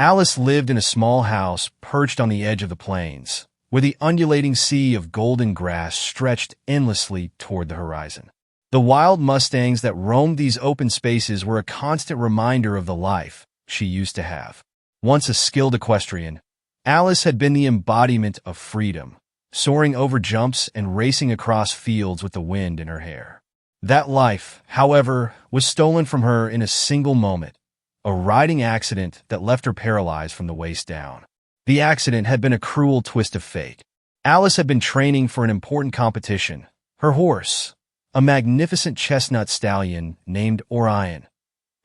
Alice lived in a small house perched on the edge of the plains, where the undulating sea of golden grass stretched endlessly toward the horizon. The wild Mustangs that roamed these open spaces were a constant reminder of the life she used to have. Once a skilled equestrian, Alice had been the embodiment of freedom, soaring over jumps and racing across fields with the wind in her hair. That life, however, was stolen from her in a single moment, a riding accident that left her paralyzed from the waist down. The accident had been a cruel twist of fate. Alice had been training for an important competition. Her horse, a magnificent chestnut stallion named Orion,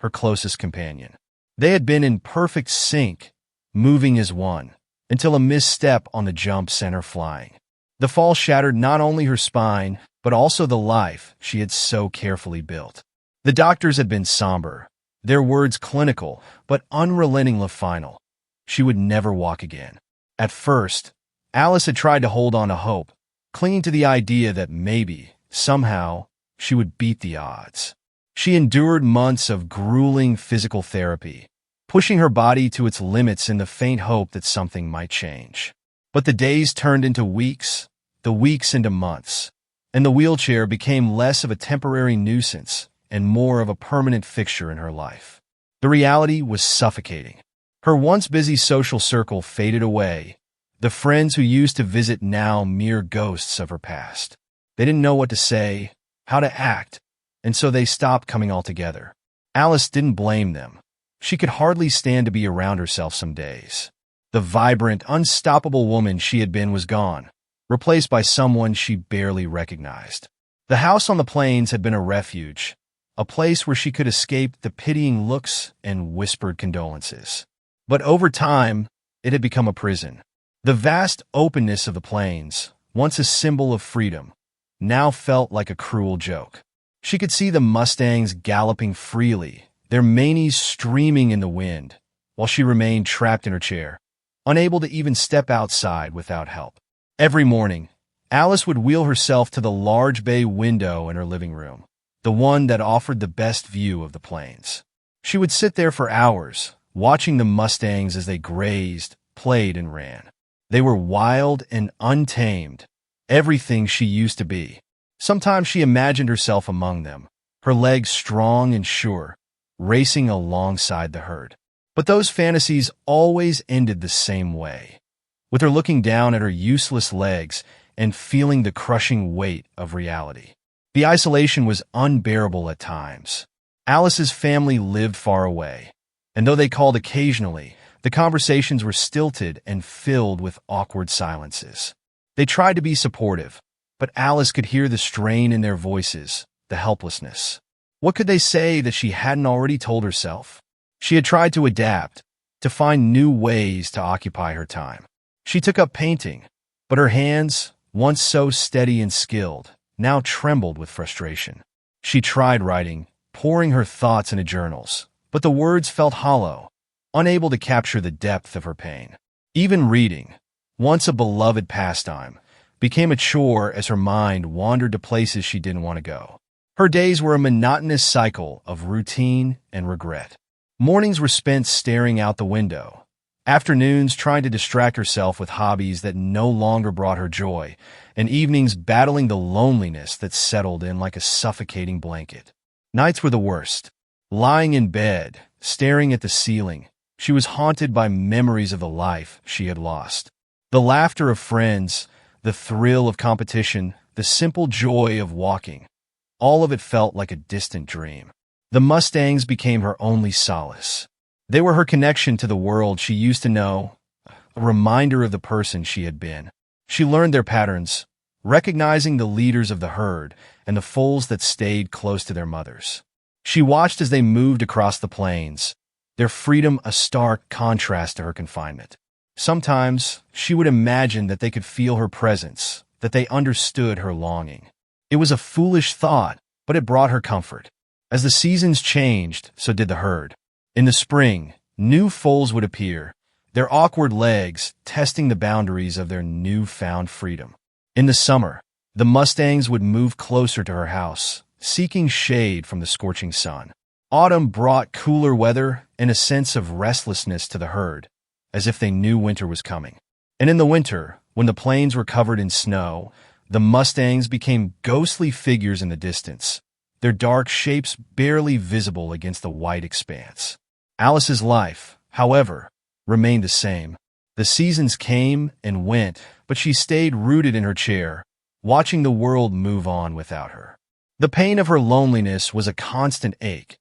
her closest companion. They had been in perfect sync, moving as one, until a misstep on the jump sent her flying. The fall shattered not only her spine, but also the life she had so carefully built. The doctors had been somber, their words clinical, but unrelentingly final. She would never walk again. At first, Alice had tried to hold on to hope, clinging to the idea that maybe, somehow, she would beat the odds. She endured months of grueling physical therapy, pushing her body to its limits in the faint hope that something might change. But the days turned into weeks, the weeks into months, and the wheelchair became less of a temporary nuisance and more of a permanent fixture in her life. The reality was suffocating. Her once busy social circle faded away, the friends who used to visit now mere ghosts of her past. They didn't know what to say, how to act, and so they stopped coming altogether. Alice didn't blame them. She could hardly stand to be around herself some days. The vibrant, unstoppable woman she had been was gone, replaced by someone she barely recognized. The house on the plains had been a refuge, a place where she could escape the pitying looks and whispered condolences. But over time, it had become a prison. The vast openness of the plains, once a symbol of freedom, now felt like a cruel joke. She could see the Mustangs galloping freely, their manes streaming in the wind, while she remained trapped in her chair, unable to even step outside without help. Every morning, Alice would wheel herself to the large bay window in her living room, the one that offered the best view of the plains. She would sit there for hours, watching the Mustangs as they grazed, played, and ran. They were wild and untamed, everything she used to be. Sometimes she imagined herself among them, her legs strong and sure, racing alongside the herd. But those fantasies always ended the same way, with her looking down at her useless legs and feeling the crushing weight of reality. The isolation was unbearable at times. Alice's family lived far away, and though they called occasionally, the conversations were stilted and filled with awkward silences. They tried to be supportive, but Alice could hear the strain in their voices, the helplessness. What could they say that she hadn't already told herself? She had tried to adapt, to find new ways to occupy her time. She took up painting, but her hands, once so steady and skilled, now trembled with frustration. She tried writing, pouring her thoughts into journals, but the words felt hollow, unable to capture the depth of her pain. Even reading, once a beloved pastime, became a chore as her mind wandered to places she didn't want to go. Her days were a monotonous cycle of routine and regret. Mornings were spent staring out the window, afternoons trying to distract herself with hobbies that no longer brought her joy, and evenings battling the loneliness that settled in like a suffocating blanket. Nights were the worst. Lying in bed, staring at the ceiling, she was haunted by memories of the life she had lost. The laughter of friends, the thrill of competition, the simple joy of walking, all of it felt like a distant dream. The Mustangs became her only solace. They were her connection to the world she used to know, a reminder of the person she had been. She learned their patterns, recognizing the leaders of the herd and the foals that stayed close to their mothers. She watched as they moved across the plains, their freedom a stark contrast to her confinement. Sometimes she would imagine that they could feel her presence, that they understood her longing. It was a foolish thought, but it brought her comfort. As the seasons changed, so did the herd. In the spring, new foals would appear, their awkward legs testing the boundaries of their newfound freedom. In the summer, the Mustangs would move closer to her house, seeking shade from the scorching sun. Autumn brought cooler weather, and a sense of restlessness to the herd, as if they knew winter was coming. And in the winter, when the plains were covered in snow, the Mustangs became ghostly figures in the distance, their dark shapes barely visible against the white expanse. Alice's life, however, remained the same. The seasons came and went, but she stayed rooted in her chair, watching the world move on without her. The pain of her loneliness was a constant ache,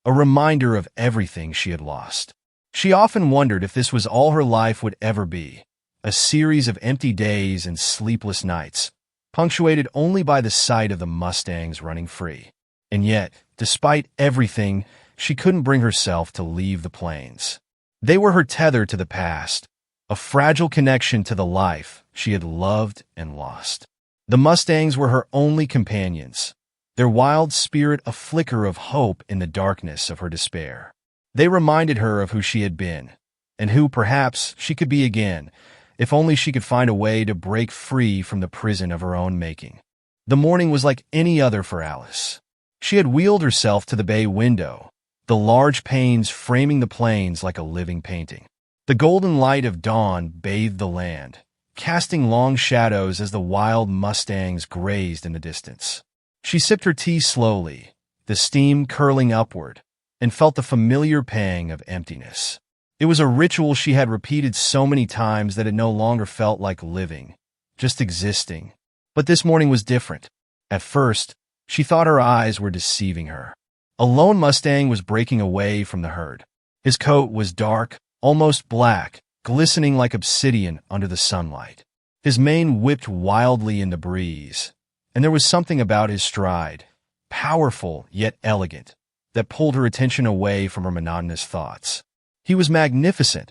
a reminder of everything she had lost. She often wondered if this was all her life would ever be, a series of empty days and sleepless nights, punctuated only by the sight of the Mustangs running free. And yet, despite everything, she couldn't bring herself to leave the plains. They were her tether to the past, a fragile connection to the life she had loved and lost. The Mustangs were her only companions, their wild spirit a flicker of hope in the darkness of her despair. They reminded her of who she had been, and who, perhaps, she could be again, if only she could find a way to break free from the prison of her own making. The morning was like any other for Alice. She had wheeled herself to the bay window, the large panes framing the plains like a living painting. The golden light of dawn bathed the land, casting long shadows as the wild Mustangs grazed in the distance. She sipped her tea slowly, the steam curling upward, and felt the familiar pang of emptiness. It was a ritual she had repeated so many times that it no longer felt like living, just existing. But this morning was different. At first, she thought her eyes were deceiving her. A lone Mustang was breaking away from the herd. His coat was dark, almost black, glistening like obsidian under the sunlight. His mane whipped wildly in the breeze, and there was something about his stride, powerful yet elegant, that pulled her attention away from her monotonous thoughts. He was magnificent,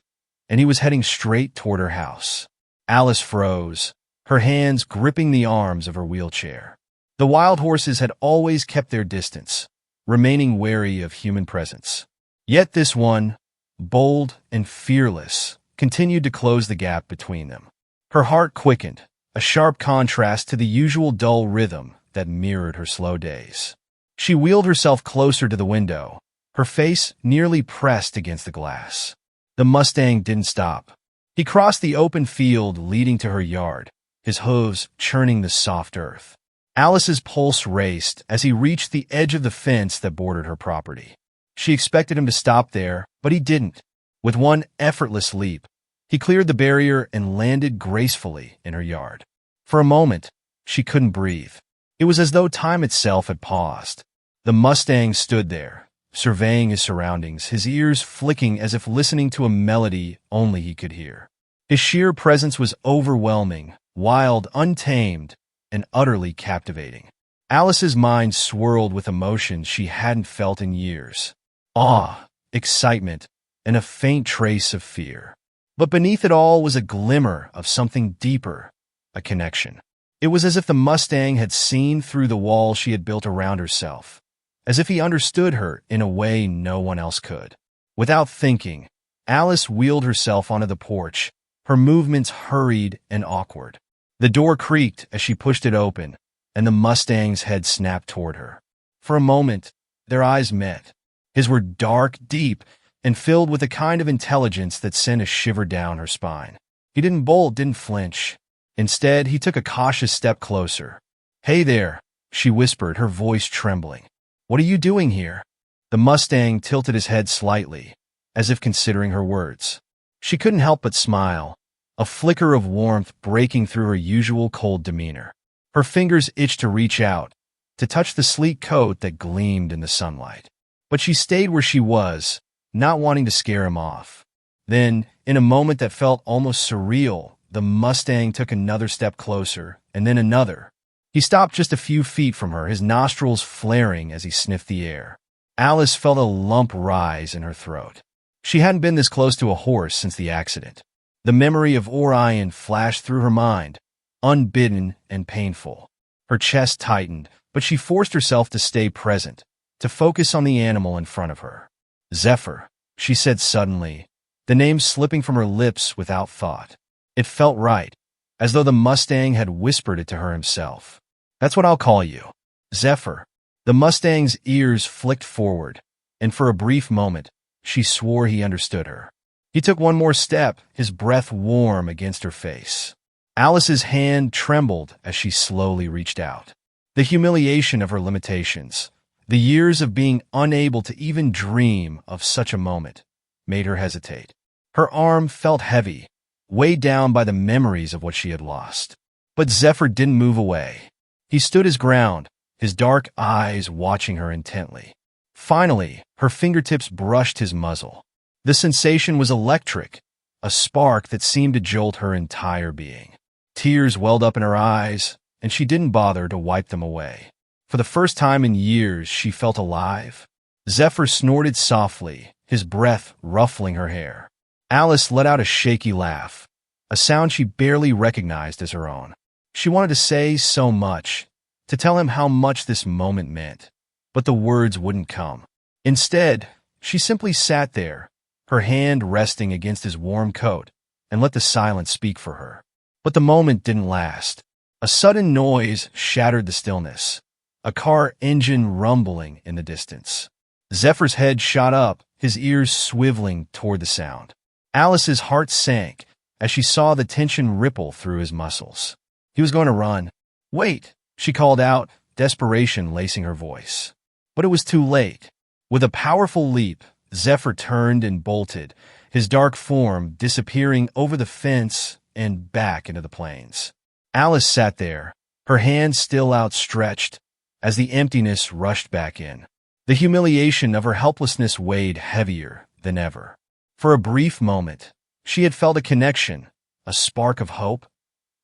and he was heading straight toward her house. Alice froze, her hands gripping the arms of her wheelchair. The wild horses had always kept their distance, remaining wary of human presence. Yet this one, bold and fearless, continued to close the gap between them. Her heart quickened, a sharp contrast to the usual dull rhythm that mirrored her slow days. She wheeled herself closer to the window, her face nearly pressed against the glass. The Mustang didn't stop. He crossed the open field leading to her yard, his hooves churning the soft earth. Alice's pulse raced as he reached the edge of the fence that bordered her property. She expected him to stop there, but he didn't. With one effortless leap, he cleared the barrier and landed gracefully in her yard. For a moment, she couldn't breathe. It was as though time itself had paused. The Mustang stood there, surveying his surroundings, his ears flicking as if listening to a melody only he could hear. His sheer presence was overwhelming, wild, untamed, and utterly captivating. Alice's mind swirled with emotions she hadn't felt in years. Awe, excitement, and a faint trace of fear. But beneath it all was a glimmer of something deeper, a connection. It was as if the Mustang had seen through the wall she had built around herself, as if he understood her in a way no one else could. Without thinking, Alice wheeled herself onto the porch, her movements hurried and awkward. The door creaked as she pushed it open, and the Mustang's head snapped toward her. For a moment, their eyes met. His were dark, deep, and filled with a kind of intelligence that sent a shiver down her spine. He didn't bolt, didn't flinch. Instead, he took a cautious step closer. "Hey there," she whispered, her voice trembling. "What are you doing here?" The Mustang tilted his head slightly, as if considering her words. She couldn't help but smile, a flicker of warmth breaking through her usual cold demeanor. Her fingers itched to reach out, to touch the sleek coat that gleamed in the sunlight. But she stayed where she was, not wanting to scare him off. Then, in a moment that felt almost surreal, the Mustang took another step closer, and then another. He stopped just a few feet from her, his nostrils flaring as he sniffed the air. Alice felt a lump rise in her throat. She hadn't been this close to a horse since the accident. The memory of Orion flashed through her mind, unbidden and painful. Her chest tightened, but she forced herself to stay present, to focus on the animal in front of her. "Zephyr," she said suddenly, the name slipping from her lips without thought. It felt right, as though the Mustang had whispered it to her himself. "That's what I'll call you. Zephyr." The Mustang's ears flicked forward, and for a brief moment, She swore he understood her. He took one more step, his breath warm against her face. Alice's hand trembled as she slowly reached out. The humiliation of her limitations, the years of being unable to even dream of such a moment, made her hesitate. Her arm felt heavy, weighed down by the memories of what she had lost. But Zephyr didn't move away. He stood his ground, his dark eyes watching her intently. Finally, her fingertips brushed his muzzle. The sensation was electric, a spark that seemed to jolt her entire being. Tears welled up in her eyes, and she didn't bother to wipe them away. For the first time in years, she felt alive. Zephyr snorted softly, his breath ruffling her hair. Alice let out a shaky laugh, a sound she barely recognized as her own. She wanted to say so much, to tell him how much this moment meant, but the words wouldn't come. Instead, she simply sat there, her hand resting against his warm coat, and let the silence speak for her. But the moment didn't last. A sudden noise shattered the stillness, a car engine rumbling in the distance. Zephyr's head shot up, his ears swiveling toward the sound. Alice's heart sank as she saw the tension ripple through his muscles. He was going to run. "Wait," she called out, desperation lacing her voice. But it was too late. With a powerful leap, Zephyr turned and bolted, his dark form disappearing over the fence and back into the plains. Alice sat there, her hands still outstretched, as the emptiness rushed back in. The humiliation of her helplessness weighed heavier than ever. For a brief moment, she had felt a connection, a spark of hope,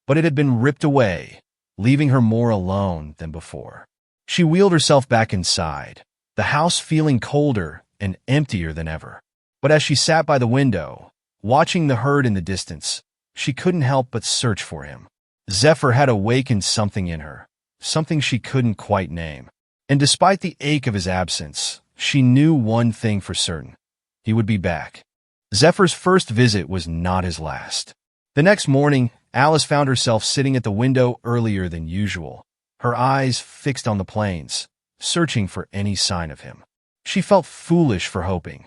but it had been ripped away, leaving her more alone than before. She wheeled herself back inside, the house feeling colder and emptier than ever. But as she sat by the window, watching the herd in the distance, she couldn't help but search for him. Zephyr had awakened something in her, something she couldn't quite name. And despite the ache of his absence, she knew one thing for certain: he would be back. Zephyr's first visit was not his last. The next morning, Alice found herself sitting at the window earlier than usual, her eyes fixed on the plains, searching for any sign of him. She felt foolish for hoping.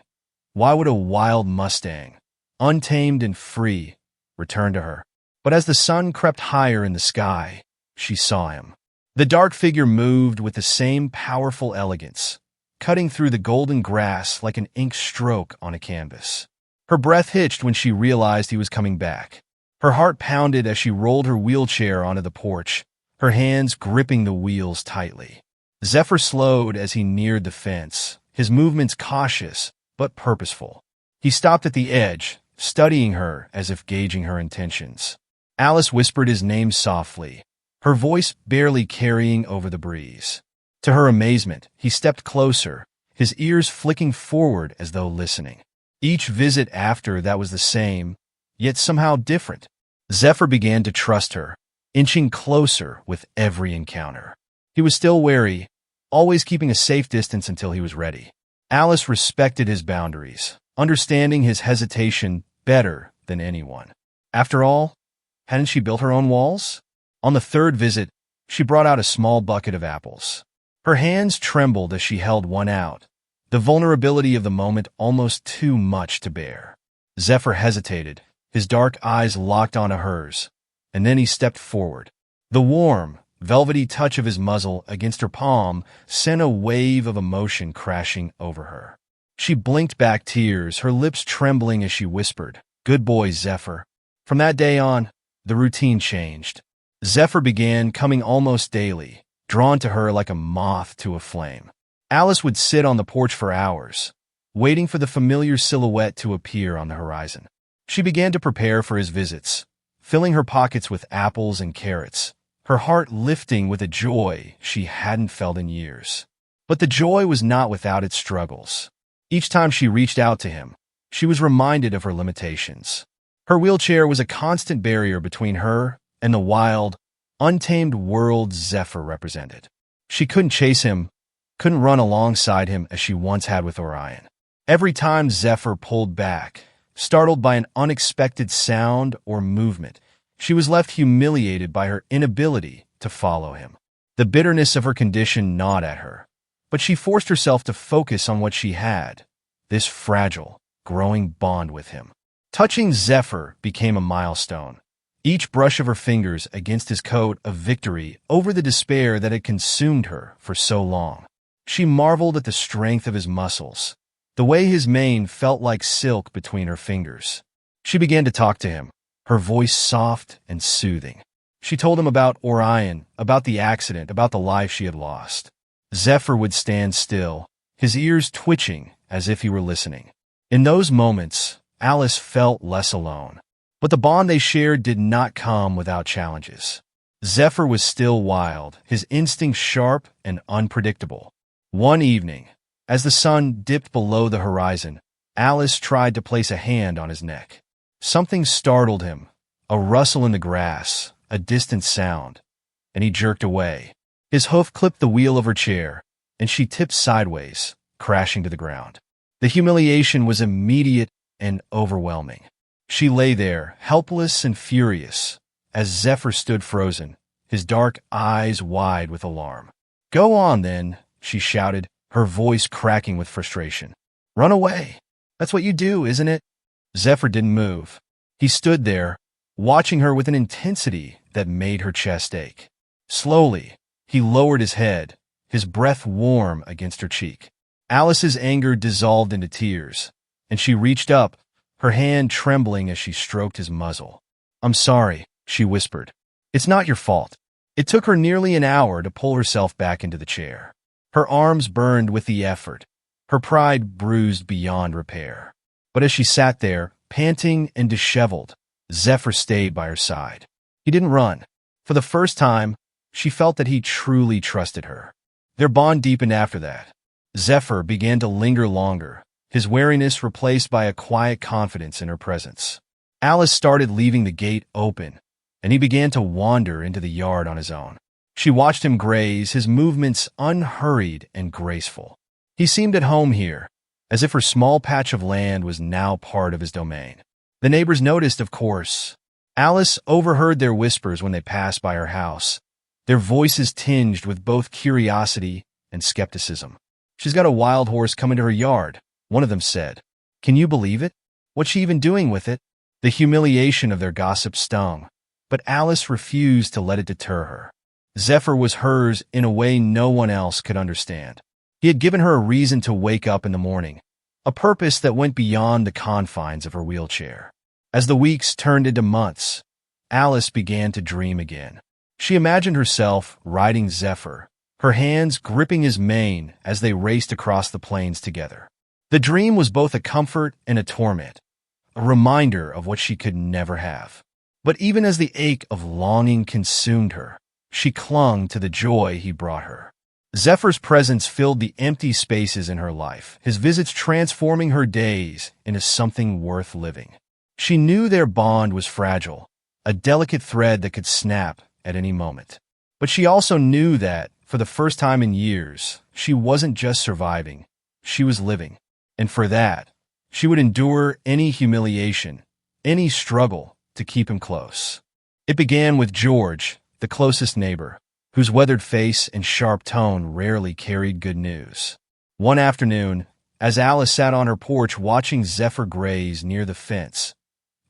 Why would a wild Mustang, untamed and free, return to her? But as the sun crept higher in the sky, she saw him. The dark figure moved with the same powerful elegance, cutting through the golden grass like an ink stroke on a canvas. Her breath hitched when she realized he was coming back. Her heart pounded as she rolled her wheelchair onto the porch, her hands gripping the wheels tightly. Zephyr slowed as he neared the fence, his movements cautious but purposeful. He stopped at the edge, studying her as if gauging her intentions. Alice whispered his name softly, her voice barely carrying over the breeze. To her amazement, he stepped closer, his ears flicking forward as though listening. Each visit after that was the same, yet somehow different. Zephyr began to trust her, inching closer with every encounter. He was still wary, always keeping a safe distance until he was ready. Alice respected his boundaries, understanding his hesitation better than anyone. After all, hadn't she built her own walls? On the third visit, she brought out a small bucket of apples. Her hands trembled as she held one out, the vulnerability of the moment almost too much to bear. Zephyr hesitated, his dark eyes locked onto hers, and then he stepped forward. The warm, velvety touch of his muzzle against her palm sent a wave of emotion crashing over her. She blinked back tears, her lips trembling as she whispered, "Good boy, Zephyr." From that day on, the routine changed. Zephyr began coming almost daily, drawn to her like a moth to a flame. Alice would sit on the porch for hours, waiting for the familiar silhouette to appear on the horizon. She began to prepare for his visits, filling her pockets with apples and carrots, her heart lifting with a joy she hadn't felt in years. But the joy was not without its struggles. Each time she reached out to him, she was reminded of her limitations. Her wheelchair was a constant barrier between her and the wild, untamed world Zephyr represented. She couldn't chase him, couldn't run alongside him as she once had with Orion. Every time Zephyr pulled back, startled by an unexpected sound or movement, she was left humiliated by her inability to follow him. The bitterness of her condition gnawed at her, but she forced herself to focus on what she had, this fragile, growing bond with him. Touching Zephyr became a milestone. Each brush of her fingers against his coat a victory over the despair that had consumed her for so long. She marveled at the strength of his muscles, the way his mane felt like silk between her fingers. She began to talk to him, her voice soft and soothing. She told him about Orion, about the accident, about the life she had lost. Zephyr would stand still, his ears twitching as if he were listening. In those moments, Alice felt less alone. But the bond they shared did not come without challenges. Zephyr was still wild, his instincts sharp and unpredictable. One evening, as the sun dipped below the horizon, Alice tried to place a hand on his neck. Something startled him, a rustle in the grass, a distant sound, and he jerked away. His hoof clipped the wheel of her chair, and she tipped sideways, crashing to the ground. The humiliation was immediate and overwhelming. She lay there, helpless and furious, as Zephyr stood frozen, his dark eyes wide with alarm. "Go on, then," she shouted, her voice cracking with frustration. "Run away. That's what you do, isn't it?" Zephyr didn't move. He stood there, watching her with an intensity that made her chest ache. Slowly, he lowered his head, his breath warm against her cheek. Alice's anger dissolved into tears, and she reached up, her hand trembling as she stroked his muzzle. "I'm sorry," she whispered. "It's not your fault." It took her nearly an hour to pull herself back into the chair. Her arms burned with the effort, her pride bruised beyond repair. But as she sat there, panting and disheveled, Zephyr stayed by her side. He didn't run. For the first time, she felt that he truly trusted her. Their bond deepened after that. Zephyr began to linger longer, his wariness replaced by a quiet confidence in her presence. Alice started leaving the gate open, and he began to wander into the yard on his own. She watched him graze, his movements unhurried and graceful. He seemed at home here, as if her small patch of land was now part of his domain. The neighbors noticed, of course. Alice overheard their whispers when they passed by her house, their voices tinged with both curiosity and skepticism. "She's got a wild horse coming to her yard," one of them said. "Can you believe it? What's she even doing with it?" The humiliation of their gossip stung, but Alice refused to let it deter her. Zephyr was hers in a way no one else could understand. He had given her a reason to wake up in the morning, a purpose that went beyond the confines of her wheelchair. As the weeks turned into months, Alice began to dream again. She imagined herself riding Zephyr, her hands gripping his mane as they raced across the plains together. The dream was both a comfort and a torment, a reminder of what she could never have. But even as the ache of longing consumed her, she clung to the joy he brought her. Zephyr's presence filled the empty spaces in her life, his visits transforming her days into something worth living. She knew their bond was fragile, a delicate thread that could snap at any moment. But she also knew that, for the first time in years, she wasn't just surviving, she was living. And for that, she would endure any humiliation, any struggle to keep him close. It began with George, the closest neighbor, whose weathered face and sharp tone rarely carried good news. One afternoon, as Alice sat on her porch watching Zephyr graze near the fence,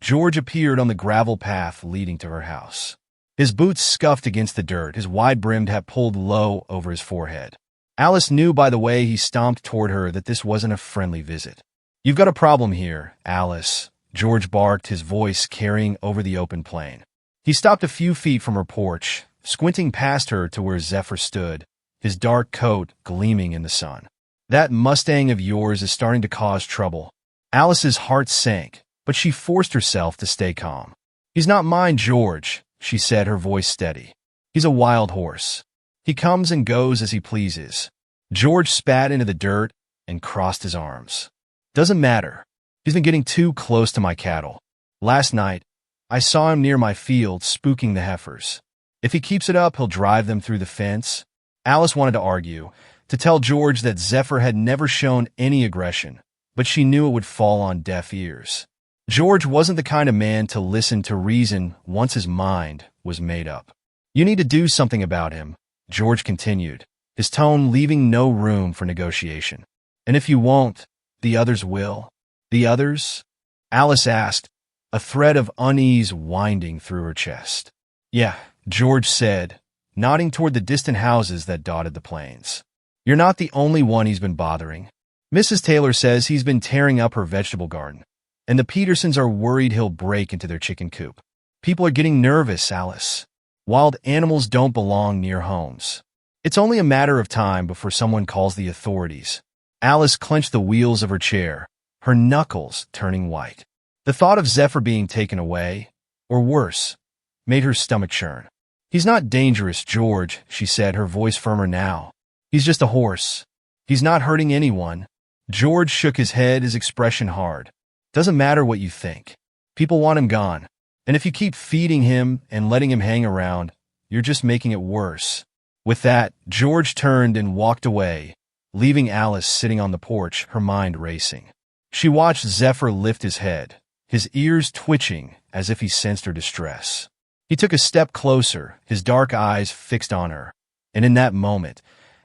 George appeared on the gravel path leading to her house. His boots scuffed against the dirt, his wide-brimmed hat pulled low over his forehead. Alice knew by the way he stomped toward her that this wasn't a friendly visit. "You've got a problem here, Alice," George barked, his voice carrying over the open plain. He stopped a few feet from her porch, squinting past her to where Zephyr stood, his dark coat gleaming in the sun. "That Mustang of yours is starting to cause trouble." Alice's heart sank, but she forced herself to stay calm. "He's not mine, George," she said, her voice steady. "He's a wild horse. He comes and goes as he pleases." George spat into the dirt and crossed his arms. "Doesn't matter. He's been getting too close to my cattle. Last night, I saw him near my field spooking the heifers. If he keeps it up, he'll drive them through the fence." Alice wanted to argue, to tell George that Zephyr had never shown any aggression, but she knew it would fall on deaf ears. George wasn't the kind of man to listen to reason once his mind was made up. "You need to do something about him," George continued, his tone leaving no room for negotiation. "And if you won't, The others will. The others? Alice asked, a thread of unease winding through her chest. Yeah, George said, nodding toward the distant houses that dotted the plains. You're not the only one he's been bothering. Mrs. Taylor says he's been tearing up her vegetable garden, and the Petersons are worried he'll break into their chicken coop. People are getting nervous, Alice. Wild animals don't belong near homes. It's only a matter of time before someone calls the authorities. Alice clenched the wheels of her chair, her knuckles turning white. The thought of Zephyr being taken away, or worse, made her stomach churn. He's not dangerous, George, she said, her voice firmer now. He's just a horse. He's not hurting anyone. George shook his head, his expression hard. Doesn't matter what you think. People want him gone. And if you keep feeding him and letting him hang around, you're just making it worse. With that, George turned and walked away, leaving Alice sitting on the porch, her mind racing. She watched Zephyr lift his head, his ears twitching as if he sensed her distress. He took a step closer, his dark eyes fixed on her, and in that moment,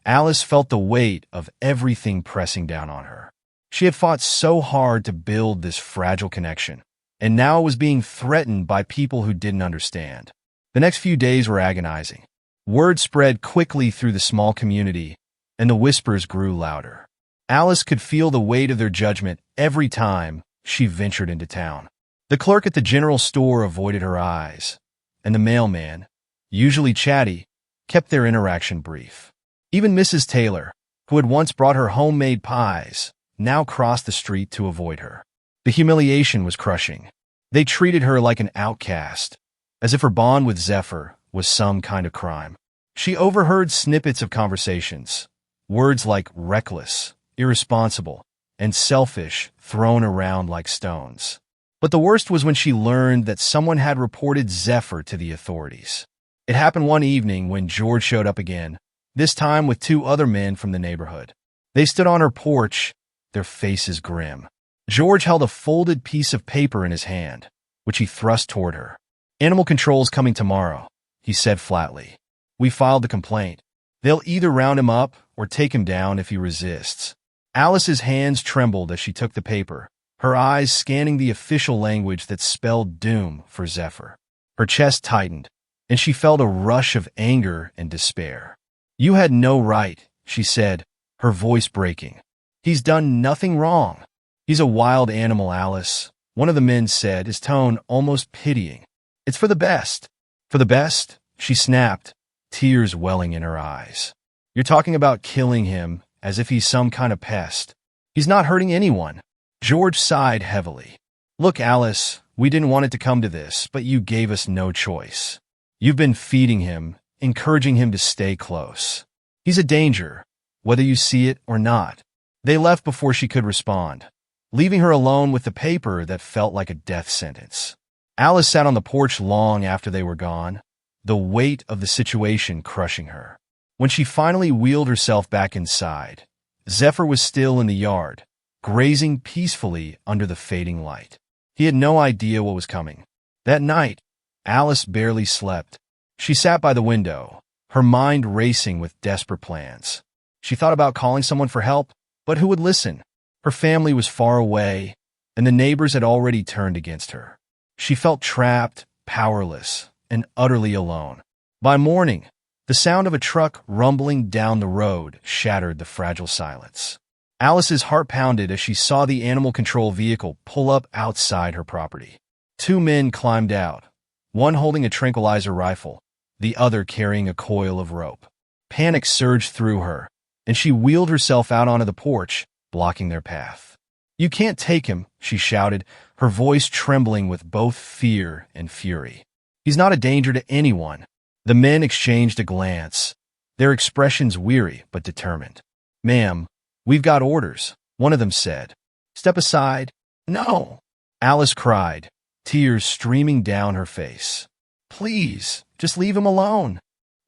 Alice felt the weight of everything pressing down on her. She had fought so hard to build this fragile connection, and now was being threatened by people who didn't understand. The next few days were agonizing. Word spread quickly through the small community, and the whispers grew louder. Alice could feel the weight of their judgment every time she ventured into town. The clerk at the general store avoided her eyes, and the mailman, usually chatty, kept their interaction brief. Even Mrs. Taylor, who had once brought her homemade pies, now crossed the street to avoid her. The humiliation was crushing. They treated her like an outcast, as if her bond with Zephyr was some kind of crime. She overheard snippets of conversations, words like reckless, irresponsible, and selfish thrown around like stones. But the worst was when she learned that someone had reported Zephyr to the authorities. It happened one evening when George showed up again, this time with 2 other men from the neighborhood. They stood on her porch, their faces grim. George held a folded piece of paper in his hand, which he thrust toward her. Animal control's coming tomorrow, he said flatly. We filed the complaint. They'll either round him up or take him down if he resists. Alice's hands trembled as she took the paper, her eyes scanning the official language that spelled doom for Zephyr. Her chest tightened, and she felt a rush of anger and despair. You had no right, she said, her voice breaking. He's done nothing wrong. He's a wild animal, Alice, one of the men said, his tone almost pitying. It's for the best. For the best? She snapped, tears welling in her eyes. You're talking about killing him as if he's some kind of pest. He's not hurting anyone. George sighed heavily. Look, Alice, we didn't want it to come to this, but you gave us no choice. You've been feeding him, encouraging him to stay close. He's a danger, whether you see it or not. They left before she could respond, leaving her alone with the paper that felt like a death sentence. Alice sat on the porch long after they were gone, the weight of the situation crushing her. When she finally wheeled herself back inside, Zephyr was still in the yard, grazing peacefully under the fading light. He had no idea what was coming. That night, Alice barely slept. She sat by the window, her mind racing with desperate plans. She thought about calling someone for help, but who would listen? Her family was far away, and the neighbors had already turned against her. She felt trapped, powerless, and utterly alone. By morning, the sound of a truck rumbling down the road shattered the fragile silence. Alice's heart pounded as she saw the animal control vehicle pull up outside her property. 2 men climbed out, one holding a tranquilizer rifle, the other carrying a coil of rope. Panic surged through her, and she wheeled herself out onto the porch, blocking their path. You can't take him, she shouted, her voice trembling with both fear and fury. He's not a danger to anyone. The men exchanged a glance, their expressions weary but determined. Ma'am, we've got orders, one of them said. Step aside. No, Alice cried, tears streaming down her face. Please, just leave him alone.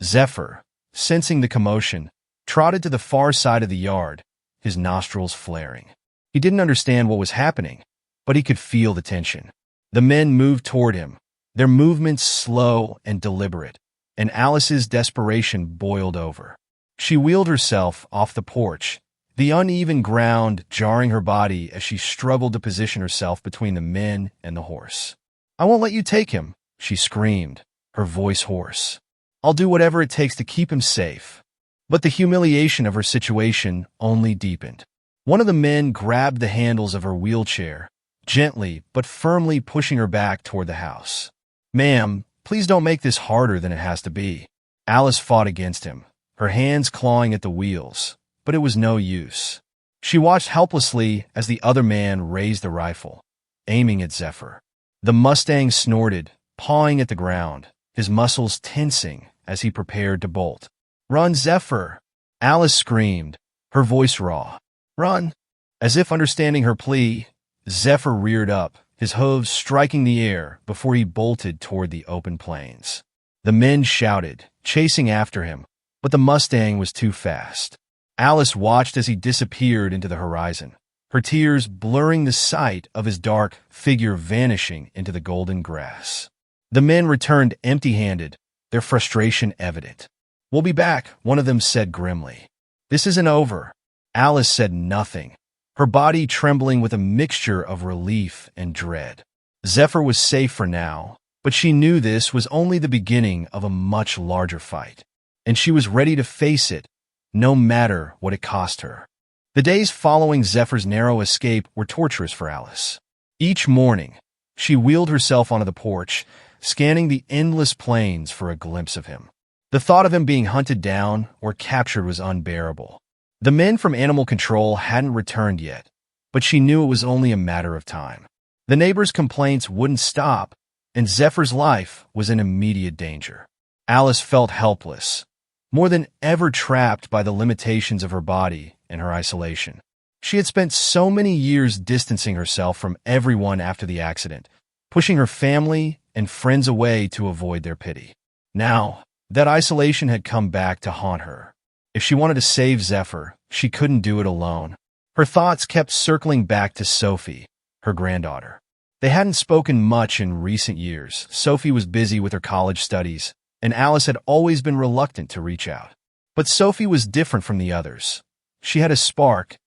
Zephyr, sensing the commotion, trotted to the far side of the yard, his nostrils flaring. He didn't understand what was happening, but he could feel the tension. The men moved toward him, their movements slow and deliberate, and Alice's desperation boiled over. She wheeled herself off the porch the uneven ground jarring her body as she struggled to position herself between the men and the horse. "I won't let you take him," she screamed, her voice hoarse. "I'll do whatever it takes to keep him safe." But the humiliation of her situation only deepened. One of the men grabbed the handles of her wheelchair, gently but firmly pushing her back toward the house. "Ma'am, please don't make this harder than it has to be." Alice fought against him, her hands clawing at the wheels, but it was no use. She watched helplessly as the other man raised the rifle, aiming at Zephyr. The Mustang snorted, pawing at the ground, his muscles tensing as he prepared to bolt. "Run, Zephyr!" Alice screamed, her voice raw. "Run!" As if understanding her plea, Zephyr reared up, his hooves striking the air before he bolted toward the open plains. The men shouted, chasing after him, but the Mustang was too fast. Alice watched as he disappeared into the horizon, her tears blurring the sight of his dark figure vanishing into the golden grass. The men returned empty-handed, their frustration evident. "We'll be back," one of them said grimly. "This isn't over." Alice said nothing, her body trembling with a mixture of relief and dread. Zephyr was safe for now, but she knew this was only the beginning of a much larger fight, and she was ready to face it, no matter what it cost her. The days following Zephyr's narrow escape were torturous for Alice. Each morning, she wheeled herself onto the porch, scanning the endless plains for a glimpse of him. The thought of him being hunted down or captured was unbearable. The men from Animal Control hadn't returned yet, but she knew it was only a matter of time. The neighbors' complaints wouldn't stop, and Zephyr's life was in immediate danger. Alice felt helpless, more than ever trapped by the limitations of her body and her isolation. She had spent so many years distancing herself from everyone after the accident, pushing her family and friends away to avoid their pity. Now, that isolation had come back to haunt her. If she wanted to save Zephyr, she couldn't do it alone. Her thoughts kept circling back to Sophie, her granddaughter. They hadn't spoken much in recent years. Sophie was busy with her college studies, and Alice had always been reluctant to reach out. But Sophie was different from the others. She had a spark,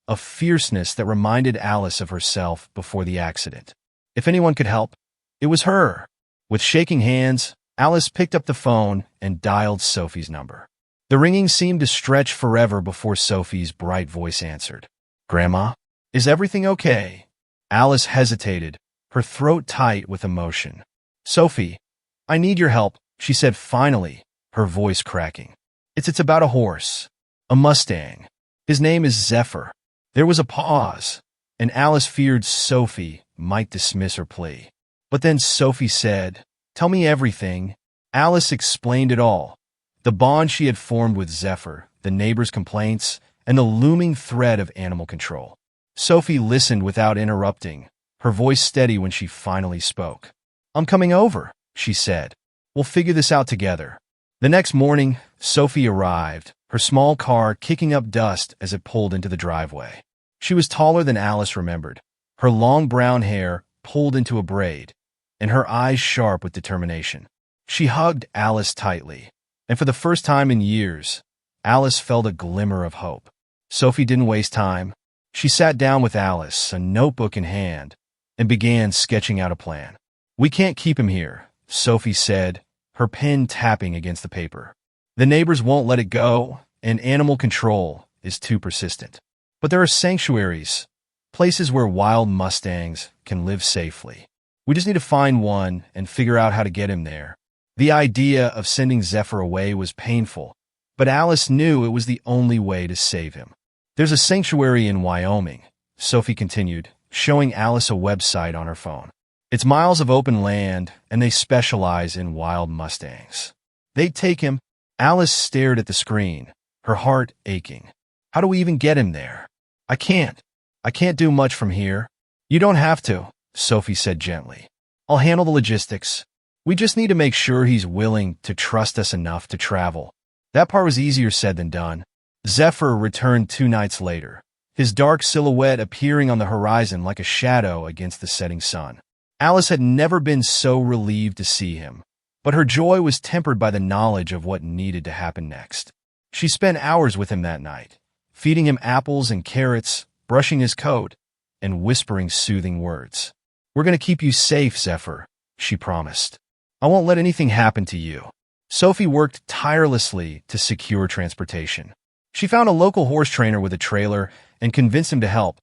a fierceness that reminded Alice of herself before the accident. If anyone could help, it was her. With shaking hands, Alice picked up the phone and dialed Sophie's number. The ringing seemed to stretch forever before Sophie's bright voice answered. "Grandma, is everything okay?" Alice hesitated, her throat tight with emotion. "Sophie, I need your help," she said finally, her voice cracking. It's about a horse, a Mustang. His name is Zephyr." There was a pause, and Alice feared Sophie might dismiss her plea. But then Sophie said, "Tell me everything." Alice explained it all. The bond she had formed with Zephyr, the neighbors' complaints, and the looming threat of Animal Control. Sophie listened without interrupting, her voice steady when she finally spoke. "I'm coming over," she said. "We'll figure this out together." The next morning, Sophie arrived, her small car kicking up dust as it pulled into the driveway. She was taller than Alice remembered, her long brown hair pulled into a braid, and her eyes sharp with determination. She hugged Alice tightly, and for the first time in years, Alice felt a glimmer of hope. Sophie didn't waste time. She sat down with Alice, a notebook in hand, and began sketching out a plan. "We can't keep him here," Sophie said, her pen tapping against the paper. "The neighbors won't let it go, and Animal Control is too persistent. But there are sanctuaries, places where wild Mustangs can live safely. We just need to find one and figure out how to get him there." The idea of sending Zephyr away was painful, but Alice knew it was the only way to save him. "There's a sanctuary in Wyoming," Sophie continued, showing Alice a website on her phone. "It's miles of open land, and they specialize in wild Mustangs. They'd take him." Alice stared at the screen, her heart aching. "How do we even get him there?" I can't do much from here." "You don't have to," Sophie said gently. "I'll handle the logistics. We just need to make sure he's willing to trust us enough to travel." That part was easier said than done. Zephyr returned 2 nights later, his dark silhouette appearing on the horizon like a shadow against the setting sun. Alice had never been so relieved to see him, but her joy was tempered by the knowledge of what needed to happen next. She spent hours with him that night, feeding him apples and carrots, brushing his coat, and whispering soothing words. "We're going to keep you safe, Zephyr," she promised. "I won't let anything happen to you." Sophie worked tirelessly to secure transportation. She found a local horse trainer with a trailer and convinced him to help,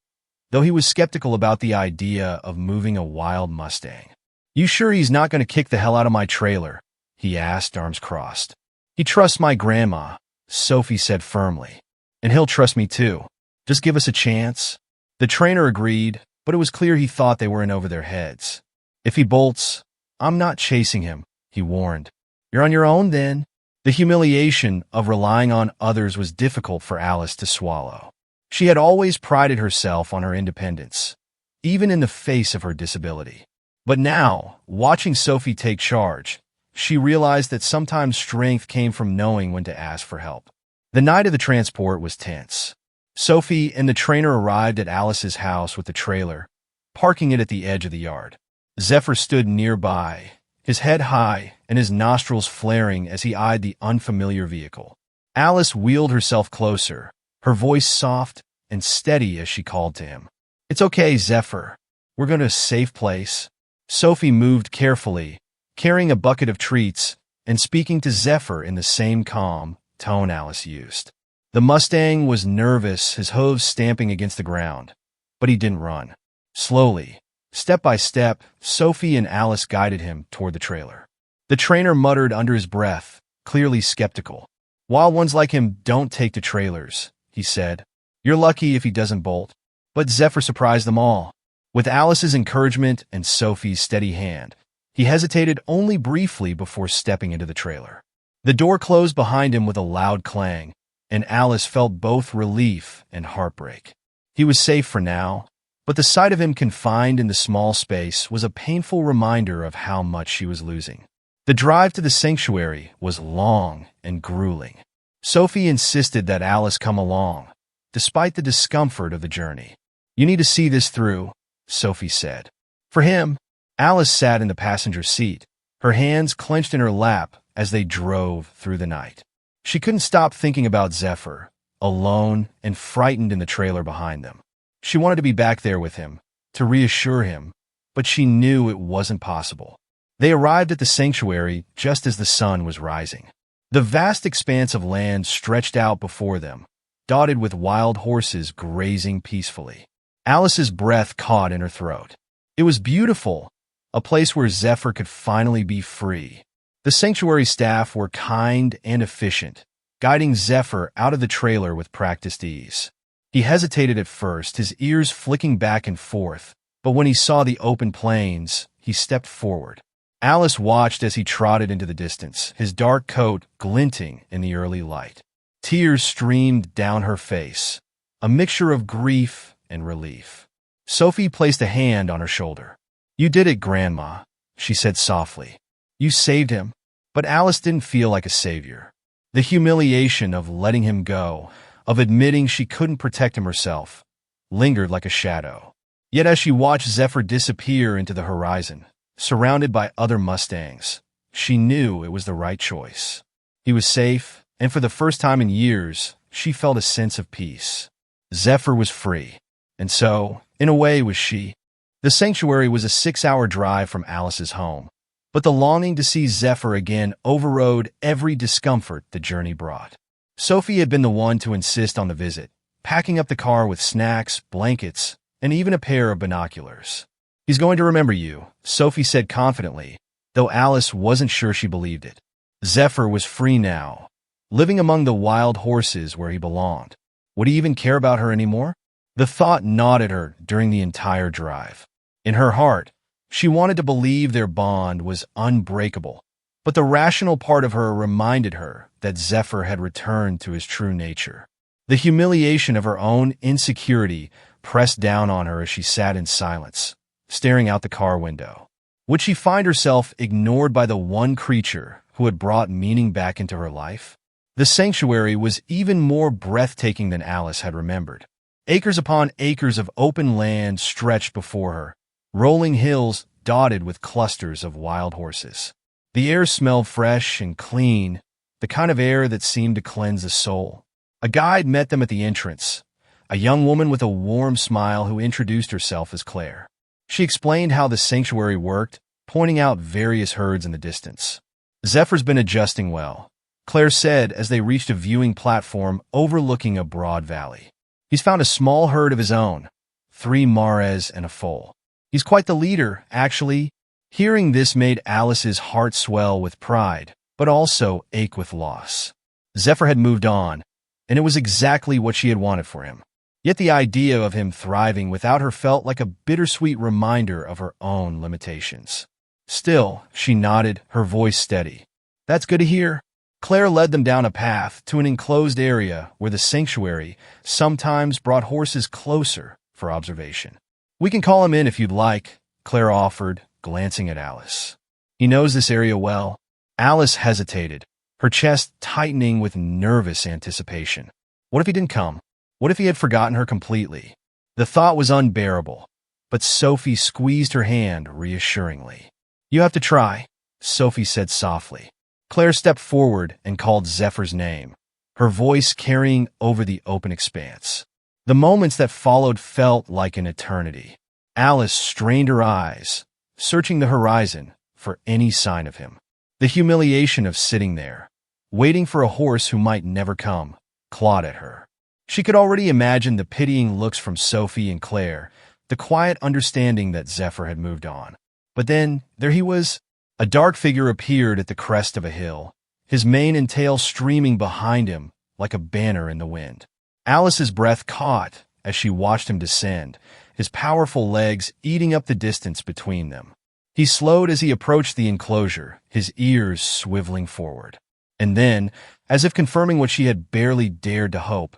though he was skeptical about the idea of moving a wild Mustang. "You sure he's not going to kick the hell out of my trailer?" he asked, arms crossed. "He trusts my grandma," Sophie said firmly. "And he'll trust me too. Just give us a chance." The trainer agreed, but it was clear he thought they were in over their heads. "If he bolts, I'm not chasing him," he warned. "You're on your own then." The humiliation of relying on others was difficult for Alice to swallow. She had always prided herself on her independence, even in the face of her disability. But now, watching Sophie take charge, she realized that sometimes strength came from knowing when to ask for help. The night of the transport was tense. Sophie and the trainer arrived at Alice's house with the trailer, parking it at the edge of the yard. Zephyr stood nearby, his head high and his nostrils flaring as he eyed the unfamiliar vehicle. Alice wheeled herself closer, her voice soft and steady as she called to him. "It's okay, Zephyr. We're going to a safe place." Sophie moved carefully, carrying a bucket of treats and speaking to Zephyr in the same calm tone Alice used. The Mustang was nervous, his hooves stamping against the ground, but he didn't run. Slowly, step by step, Sophie and Alice guided him toward the trailer. The trainer muttered under his breath, clearly skeptical. "Wild ones like him don't take to trailers," he said. "You're lucky if he doesn't bolt." But Zephyr surprised them all. With Alice's encouragement and Sophie's steady hand, he hesitated only briefly before stepping into the trailer. The door closed behind him with a loud clang, and Alice felt both relief and heartbreak. He was safe for now, but the sight of him confined in the small space was a painful reminder of how much she was losing. The drive to the sanctuary was long and grueling. Sophie insisted that Alice come along, despite the discomfort of the journey. "You need to see this through," Sophie said. For him, Alice sat in the passenger seat, her hands clenched in her lap as they drove through the night. She couldn't stop thinking about Zephyr, alone and frightened in the trailer behind them. She wanted to be back there with him, to reassure him, but she knew it wasn't possible. They arrived at the sanctuary just as the sun was rising. The vast expanse of land stretched out before them, dotted with wild horses grazing peacefully. Alice's breath caught in her throat. It was beautiful, a place where Zephyr could finally be free. The sanctuary staff were kind and efficient, guiding Zephyr out of the trailer with practiced ease. He hesitated at first, his ears flicking back and forth, but when he saw the open plains, he stepped forward. Alice watched as he trotted into the distance, his dark coat glinting in the early light. Tears streamed down her face, a mixture of grief and relief. Sophie placed a hand on her shoulder. "You did it, Grandma," she said softly. "You saved him." But Alice didn't feel like a savior. The humiliation of letting him go, of admitting she couldn't protect him herself, lingered like a shadow. Yet as she watched Zephyr disappear into the horizon, surrounded by other Mustangs, she knew it was the right choice. He was safe, and for the first time in years, she felt a sense of peace. Zephyr was free, and so, in a way, was she. The sanctuary was a 6-hour drive from Alice's home, but the longing to see Zephyr again overrode every discomfort the journey brought. Sophie had been the one to insist on the visit, packing up the car with snacks, blankets, and even a pair of binoculars. "He's going to remember you," Sophie said confidently, though Alice wasn't sure she believed it. Zephyr was free now, living among the wild horses where he belonged. Would he even care about her anymore? The thought gnawed at her during the entire drive. In her heart, she wanted to believe their bond was unbreakable, but the rational part of her reminded her that Zephyr had returned to his true nature. The humiliation of her own insecurity pressed down on her as she sat in silence, staring out the car window. Would she find herself ignored by the one creature who had brought meaning back into her life? The sanctuary was even more breathtaking than Alice had remembered. Acres upon acres of open land stretched before her, rolling hills dotted with clusters of wild horses. The air smelled fresh and clean, the kind of air that seemed to cleanse the soul. A guide met them at the entrance, a young woman with a warm smile who introduced herself as Claire. She explained how the sanctuary worked, pointing out various herds in the distance. Zephyr's been adjusting well, Claire said as they reached a viewing platform overlooking a broad valley. He's found a small herd of his own, 3 mares and a foal. He's quite the leader, actually. Hearing this made Alice's heart swell with pride, but also ache with loss. Zephyr had moved on, and it was exactly what she had wanted for him. Yet the idea of him thriving without her felt like a bittersweet reminder of her own limitations. Still, she nodded, her voice steady. That's good to hear. Claire led them down a path to an enclosed area where the sanctuary sometimes brought horses closer for observation. We can call him in if you'd like, Claire offered, glancing at Alice. He knows this area well. Alice hesitated, her chest tightening with nervous anticipation. What if he didn't come? What if he had forgotten her completely? The thought was unbearable, but Sophie squeezed her hand reassuringly. You have to try, Sophie said softly. Claire stepped forward and called Zephyr's name, her voice carrying over the open expanse. The moments that followed felt like an eternity. Alice strained her eyes, searching the horizon for any sign of him. The humiliation of sitting there, waiting for a horse who might never come, clawed at her. She could already imagine the pitying looks from Sophie and Claire, the quiet understanding that Zephyr had moved on. But then, there he was. A dark figure appeared at the crest of a hill, his mane and tail streaming behind him like a banner in the wind. Alice's breath caught as she watched him descend, his powerful legs eating up the distance between them. He slowed as he approached the enclosure, his ears swiveling forward. And then, as if confirming what she had barely dared to hope,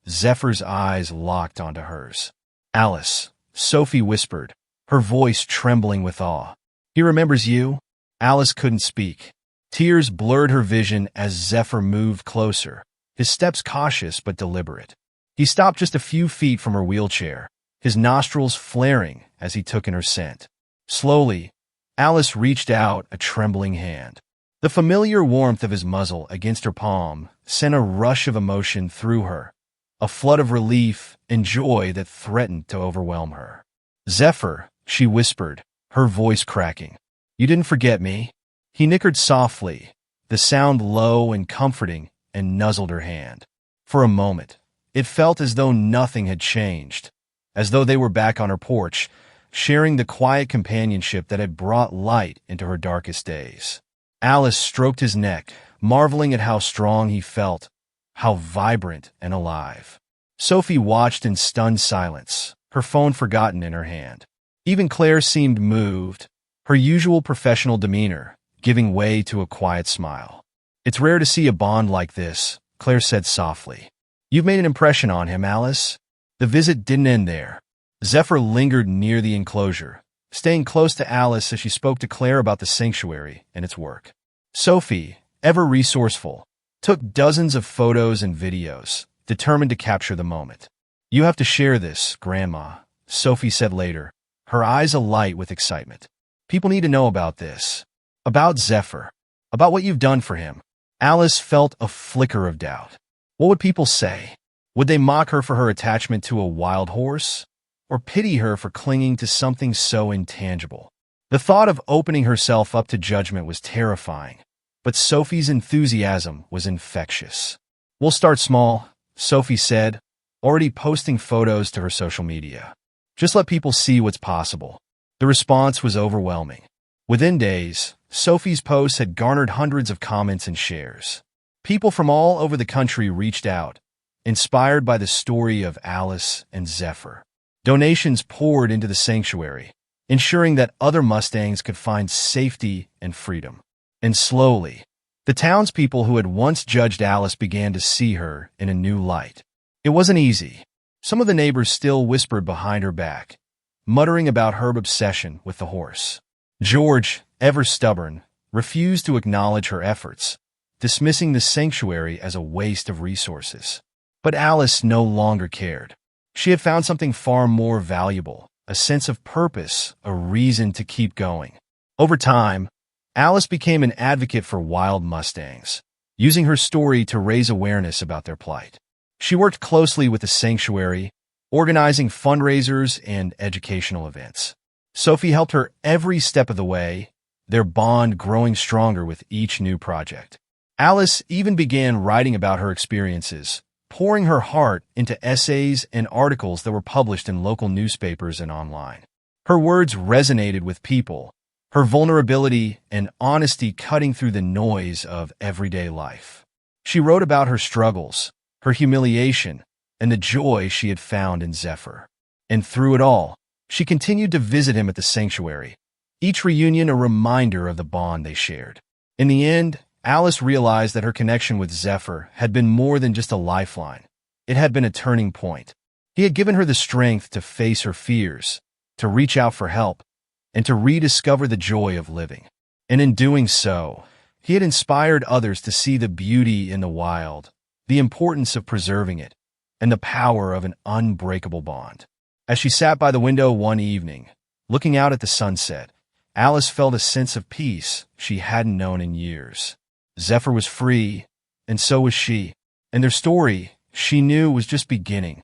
Zephyr's eyes locked onto hers. Alice, Sophie whispered, her voice trembling with awe. He remembers you? Alice couldn't speak. Tears blurred her vision as Zephyr moved closer, his steps cautious but deliberate. He stopped just a few feet from her wheelchair, his nostrils flaring as he took in her scent. Slowly, Alice reached out a trembling hand. The familiar warmth of his muzzle against her palm sent a rush of emotion through her, a flood of relief and joy that threatened to overwhelm her. Zephyr, she whispered, her voice cracking. You didn't forget me. He nickered softly, the sound low and comforting, and nuzzled her hand. For a moment, it felt as though nothing had changed, as though they were back on her porch, sharing the quiet companionship that had brought light into her darkest days. Alice stroked his neck, marveling at how strong he felt, how vibrant and alive. Sophie watched in stunned silence, her phone forgotten in her hand. Even Claire seemed moved, her usual professional demeanor giving way to a quiet smile. It's rare to see a bond like this, Claire said softly. You've made an impression on him, Alice. The visit didn't end there. Zephyr lingered near the enclosure, staying close to Alice as she spoke to Claire about the sanctuary and its work. Sophie, ever resourceful, took dozens of photos and videos, determined to capture the moment. You have to share this, Grandma, Sophie said later, her eyes alight with excitement. People need to know about this. About Zephyr. About what you've done for him. Alice felt a flicker of doubt. What would people say? Would they mock her for her attachment to a wild horse? Or pity her for clinging to something so intangible? The thought of opening herself up to judgment was terrifying, but Sophie's enthusiasm was infectious. We'll start small, Sophie said, already posting photos to her social media. Just let people see what's possible. The response was overwhelming. Within days, Sophie's posts had garnered hundreds of comments and shares. People from all over the country reached out, inspired by the story of Alice and Zephyr. Donations poured into the sanctuary, ensuring that other Mustangs could find safety and freedom. And slowly, the townspeople who had once judged Alice began to see her in a new light. It wasn't easy. Some of the neighbors still whispered behind her back, muttering about her obsession with the horse. George, ever stubborn, refused to acknowledge her efforts, dismissing the sanctuary as a waste of resources. But Alice no longer cared. She had found something far more valuable, a sense of purpose, a reason to keep going. Over time, Alice became an advocate for wild Mustangs, using her story to raise awareness about their plight. She worked closely with the sanctuary, organizing fundraisers and educational events. Sophie helped her every step of the way, their bond growing stronger with each new project. Alice even began writing about her experiences, pouring her heart into essays and articles that were published in local newspapers and online. Her words resonated with people, her vulnerability and honesty cutting through the noise of everyday life. She wrote about her struggles, her humiliation, and the joy she had found in Zephyr. And through it all, she continued to visit him at the sanctuary, each reunion a reminder of the bond they shared. In the end, Alice realized that her connection with Zephyr had been more than just a lifeline. It had been a turning point. He had given her the strength to face her fears, to reach out for help, and to rediscover the joy of living. And in doing so, he had inspired others to see the beauty in the wild, the importance of preserving it, and the power of an unbreakable bond. As she sat by the window one evening, looking out at the sunset, Alice felt a sense of peace she hadn't known in years. Zephyr was free, and so was she, and their story, she knew, was just beginning.